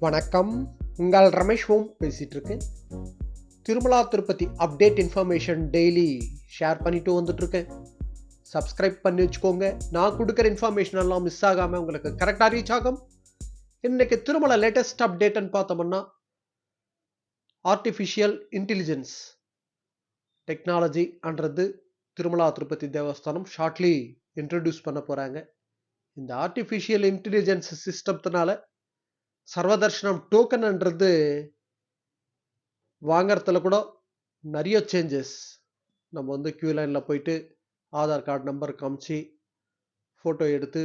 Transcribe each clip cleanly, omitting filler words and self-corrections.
வணக்கம். உங்கள் ரமேஷ் ஓம் பேசிட்டு இருக்கேன். Tirumala Tirupati update information daily share பண்ணிட்டு வந்துட்டு இருக்கேன். சப்ஸ்கிரைப் பண்ணி வச்சுக்கோங்க. நான் கொடுக்குற இன்ஃபர்மேஷன் எல்லாம் மிஸ் ஆகாம உங்களுக்கு கரெக்டாக ரீச் ஆகும். இன்னைக்கு திருமலா லேட்டஸ்ட் அப்டேட்னு பார்த்தோம்னா ஆர்டிஃபிஷியல் இன்டெலிஜென்ஸ் டெக்னாலஜி அன்றது திருமலா திருப்பதி தேவஸ்தானம் ஷார்ட்லி இன்ட்ரடியூஸ் பண்ண போறாங்க. இந்த ஆர்டிஃபிஷியல் இன்டெலிஜென்ஸ் சிஸ்டத்தினால சர்வதர்ஷனம் டோக்கன்ன்றது வாங்கறதுல கூட நிறைய சேஞ்சஸ். நம்ம வந்து கியூ லைனில் போயிட்டு ஆதார் கார்டு நம்பர் காமிச்சு ஃபோட்டோ எடுத்து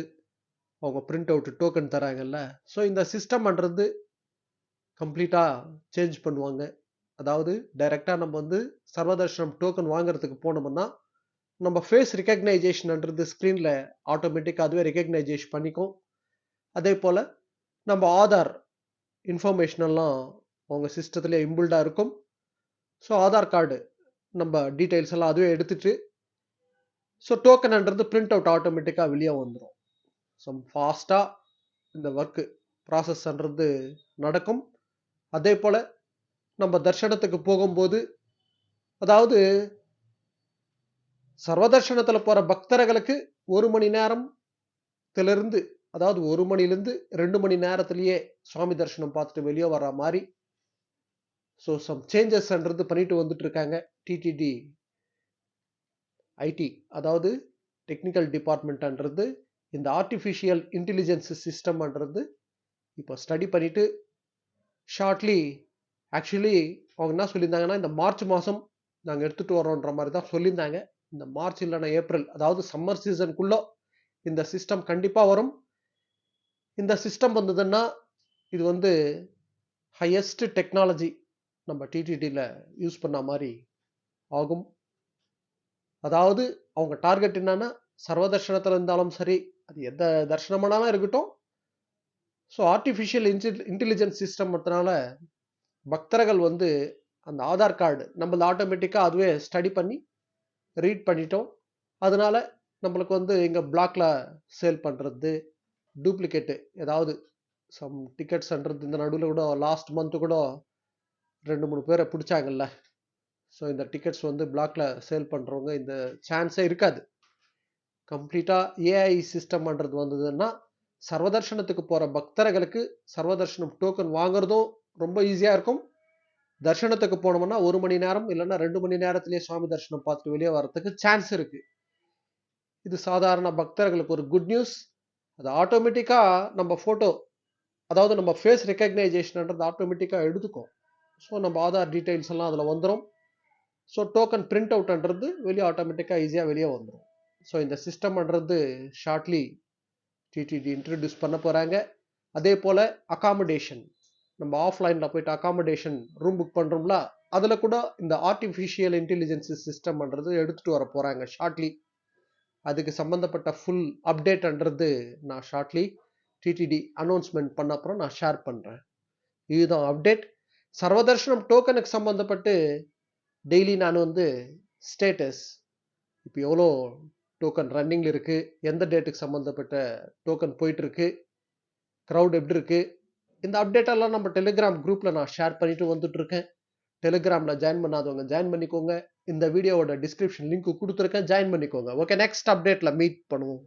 அவங்க பிரிண்ட் அவுட் டோக்கன் தராங்கல்ல. ஸோ இந்த சிஸ்டம்ன்றது கம்ப்ளீட்டாக சேஞ்ச் பண்ணுவாங்க. அதாவது டைரெக்டாக நம்ம வந்து சர்வதர்ஷனம் டோக்கன் வாங்குறதுக்கு போனோம்னா நம்ம ஃபேஸ் ரெகக்னைசேஷன்ன்றது ஸ்க்ரீனில் ஆட்டோமேட்டிக்காக அதுவே ரெகக்னைசேஷன் பண்ணிக்கும். அதே போல் நம்ம ஆதார் இன்ஃபர்மேஷன் எல்லாம் அவங்க சிஸ்டத்துல இம்பிள்டாக இருக்கும். ஸோ ஆதார் கார்டு நம்ம டீட்டெயில்ஸ் எல்லாம் அதுவே எடுத்துட்டு ஸோ டோக்கன்ன்றது பிரிண்ட் அவுட் ஆட்டோமேட்டிக்காக வெளியே வந்துடும். ஸோ ஃபாஸ்ட்டாக இந்த ஒர்க்கு ப்ராசஸ்ன்றது நடக்கும். அதே போல் நம்ம தர்ஷனத்துக்கு போகும்போது அதாவது சர்வதர்ஷனத்தில் போகிற பக்தர்களுக்கு 1 மணி நேரத்திலிருந்து அதாவது 1 மணிலேருந்து 2 மணி நேரத்திலேயே சுவாமி தரிசனம் பார்த்துட்டு வெளியே வர மாதிரி ஸோ சம் சேஞ்சஸ்ன்றது பண்ணிட்டு வந்துட்டு இருக்காங்க டிடிடி ஐடி, அதாவது டெக்னிக்கல் டிபார்ட்மெண்ட்ன்றது இந்த ஆர்டிஃபிஷியல் இன்டெலிஜென்ஸ் சிஸ்டம்ன்றது இப்போ ஸ்டடி பண்ணிட்டு ஷார்ட்லி ஆக்சுவலி அவங்க என்ன சொல்லியிருந்தாங்கன்னா இந்த மார்ச் மாதம் நாங்கள் எடுத்துகிட்டு வரோன்ற மாதிரி தான் சொல்லியிருந்தாங்க. இந்த மார்ச் இல்லைன்னா ஏப்ரல், அதாவது சம்மர் சீசனுக்குள்ளே இந்த சிஸ்டம் கண்டிப்பாக வரும். இந்த சிஸ்டம் வந்ததுன்னா இது வந்து ஹையஸ்ட் டெக்னாலஜி நம்ம டிடிடியில் யூஸ் பண்ண மாதிரி ஆகும். அதாவது அவங்க டார்கெட் என்னன்னா சர்வதர்ஷனத்தில் இருந்தாலும் சரி, அது எந்த தர்ஷனமானாலும் இருக்கட்டும், ஸோ ஆர்டிஃபிஷியல் இன்டெலிஜென்ஸ் சிஸ்டம்னால பக்தர்கள் வந்து அந்த ஆதார் கார்டு நம்மள ஆட்டோமேட்டிக்காக அதுவே ஸ்டடி பண்ணி ரீட் பண்ணிட்டோம். அதனால நம்மளுக்கு வந்து எங்கள் பிளாக்ல சேல் பண்ணுறது, டூப்ளிகேட்டு ஏதாவது சம் டிக்கெட்ஸ்ன்றது இந்த நடுவில் கூட லாஸ்ட் மந்த்து கூட 2-3 பேரை பிடிச்சாங்கல்ல. ஸோ இந்த டிக்கெட்ஸ் வந்து பிளாக்ல சேல் பண்ணுறவங்க இந்த சான்ஸே இருக்காது. கம்ப்ளீட்டாக ஏஐ சிஸ்டம்ன்றது வந்ததுன்னா சர்வதர்ஷனத்துக்கு போகிற பக்தர்களுக்கு சர்வதர்ஷனம் டோக்கன் வாங்குறதும் ரொம்ப ஈஸியாக இருக்கும். தர்ஷனத்துக்கு போனோம்னா 1 மணி நேரம் இல்லைன்னா 2 மணி நேரத்திலேயே சுவாமி தரிசனம் பார்த்துட்டு வெளியே வர்றதுக்கு சான்ஸ் இருக்கு. இது சாதாரண பக்தர்களுக்கு ஒரு குட் நியூஸ். அது ஆட்டோமேட்டிக்காக நம்ம ஃபோட்டோ அதாவது நம்ம ஃபேஸ் ரெகக்னைசேஷன்ன்றது ஆட்டோமேட்டிக்காக எடுத்துக்கும். ஸோ நம்ம ஆதார் டீட்டெயில்ஸ் எல்லாம் அதில் வந்துடும். ஸோ டோக்கன் பிரிண்ட் அவுட்ன்றது வெளியே ஆட்டோமேட்டிக்காக ஈஸியாக வெளியே வந்துடும். ஸோ இந்த சிஸ்டம்ன்றது ஷார்ட்லி டிடிடி இன்ட்ரடியூஸ் பண்ண போகிறாங்க. அதே போல் அகாமடேஷன், நம்ம ஆஃப்லைனில் போயிட்டு அகாமடேஷன் ரூம் புக் பண்ணுறோம்ல, அதில் கூட இந்த ஆர்டிஃபிஷியல் இன்டெலிஜென்ஸ் சிஸ்டம்ன்றது எடுத்துகிட்டு வர போகிறாங்க ஷார்ட்லி. அதுக்கு சம்மந்தப்பட்ட ஃபுல் அப்டேட்ன்றது நான் ஷார்ட்லி டிடிடி அனௌன்ஸ்மெண்ட் பண்ண அப்புறம் நான் ஷேர் பண்ணுறேன். இதுதான் அப்டேட். சர்வதர்ஷனம் டோக்கனுக்கு சம்மந்தப்பட்டு டெய்லி நான் வந்து ஸ்டேட்டஸ் இப்போ எவ்வளோ டோக்கன் ரன்னிங்கில் இருக்குது, எந்த டேட்டுக்கு சம்மந்தப்பட்ட டோக்கன் போயிட்டுருக்கு, க்ரௌட் எப்படி இருக்குது, இந்த அப்டேட்டெல்லாம் நம்ம டெலிகிராம் குரூப்பில் நான் ஷேர் பண்ணிட்டு வந்துட்டுருக்கேன். டெலிகிராமில் ஜாயின் பண்ணாதவங்க ஜாயின் பண்ணிக்கோங்க. இந்த வீடியோவோட டிஸ்கிரிப்ஷன் லிங்க் கொடுத்துருக்கேன், ஜாயின் பண்ணிக்கோங்க. ஓகே, நெக்ஸ்ட் அப்டேட்டில் மீட் பண்ணுவோம்.